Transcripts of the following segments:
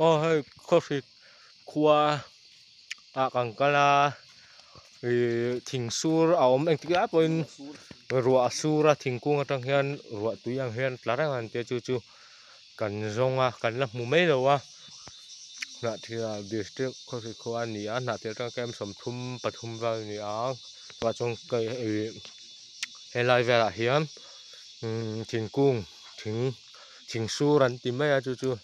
hơi có thể qua càng cái là thỉnh sur ống anh tiếc áp bên ruộng sura thỉnh cung ở trong hiên ruộng túi hàng hiên lá đang ăn tiêu chu chu cần rong cần là mù mấy đâu nãy thì district có thể qua nãy nãy thì trong kem sầm thum bát thum vào nãy và trong cái hay lại về là hiên thỉnh cung thỉnh sur ăn tìm mấy chu chu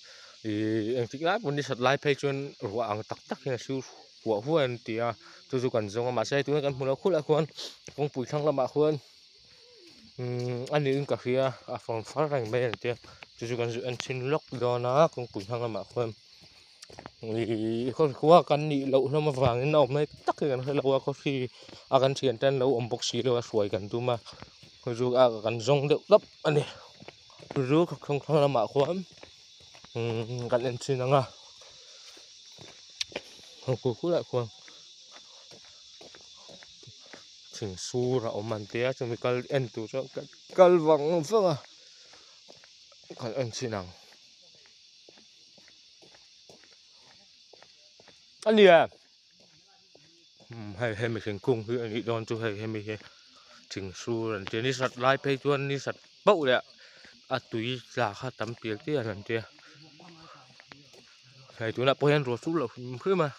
thì anh tiếc áp bên đi sạt lại phải chuyên ruộng tắc tắc như sur của huân thì chu chu cần rong mà xe túi cần mua khúc lại khuôn công bùi thăng là mà khuôn anh đi cà phê phòng phát hành bên thì chu chu cần dự anh xin lốc do nó công bùi thăng là mà khuôn thì có qua cần đi lậu nó mà vàng cái nòng này tắc cái cần lâu có khi cần chuyển trên lâu ông bốc xí lâu suy cần tu mà chu cần rong được lấp anh đi chu không thăng là mà khuôn cần anh xin năng không cú lại khuôn chỉnh su ra ôm màn tía cho mình cal en tu cho cal vàng vâng còn anh xin nào anh đi hay mình chỉnh cung thì anh đi đón chú hay mình chỉnh su rồi trên đi sạt lai pay chuan đi sạt bậu đấy túi là khá tắm tiền tí lần kia hay túi là bôi ăn rồi su là cứ mà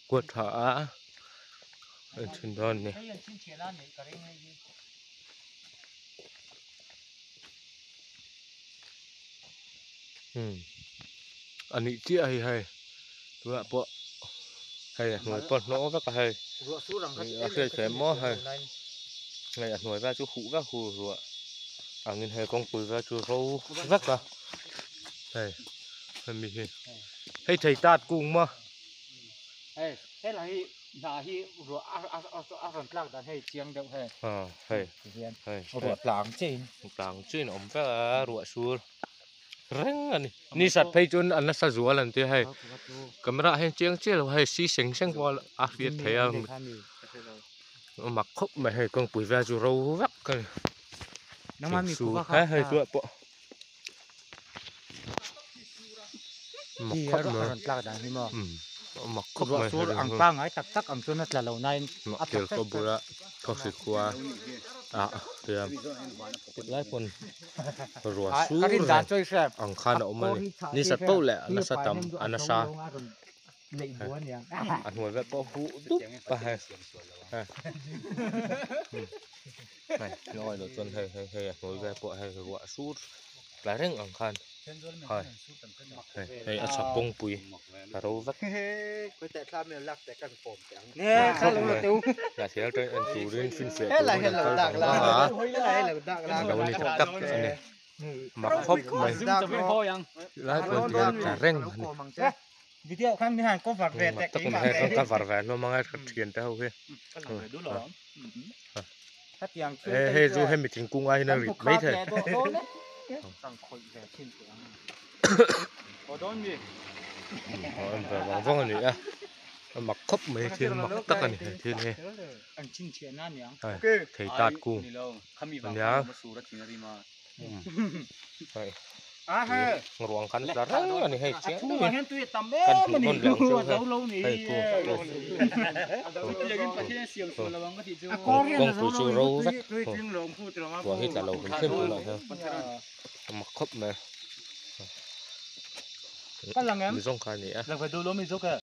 quật thả anh xin đón này anh đi chia hay túi là bộ hay người con nó rất là hay khi trẻ mó hay ngày người ra chú khủ các khu rồi nghìn hay con cùi ra chú râu rất là hay mình hay thầy tạt cùng mà hay là hi rồi ăn lăng đàn hay chiang đâu hay rồi làng trên ông phải là ruộng suối răng anh ni sạt phay chun anh sa rùa lần thứ hai camera hay chiang chiang là hay xí xanh xanh qua Việt thấy mặc khóc mà hay con bùi ve chú râu vắt cái nó mà mi su hay ruộng bộ mặc khóc mà mặc khóc mà ăn bang ấy tắc tắc ăn cho nó là lâu nay tiểu có bữa có sự qua thì lại còn ruộng suối ăn khăn ổn mà ni sạt bâu lẹ nó sạt tầm nó sa ăn ngồi vẽ bao hũ đúc và hay này nói được tuần hay ngồi vẽ bộ hay ruộng suối lá rừng ăn khăn hay ăn sập bông bùi và rau vắt nè khá là tiêu là thế đây anh chủ đến phim phệ là đầu này chắc chắc này mặc khóc mày lại còn tiền cả reng vì thế khăn hàng có vặt vẹt tất cả hay có vặt vẹt nó mang tiền đâu kia hay dù hay mình chỉnh cung ai nó mấy thế vâng này mặc khóc mấy thiên mặc tất cả này thiên này thầy tạt cung nhá ruộng khăn lá răng này hay chén này cần non lẹo châu con phụ chú râu vắt ruộng hết là lâu cũng thêm một loại hơn mặc khóc này cái là em mình rong khai này là phải đôi lúa mình rút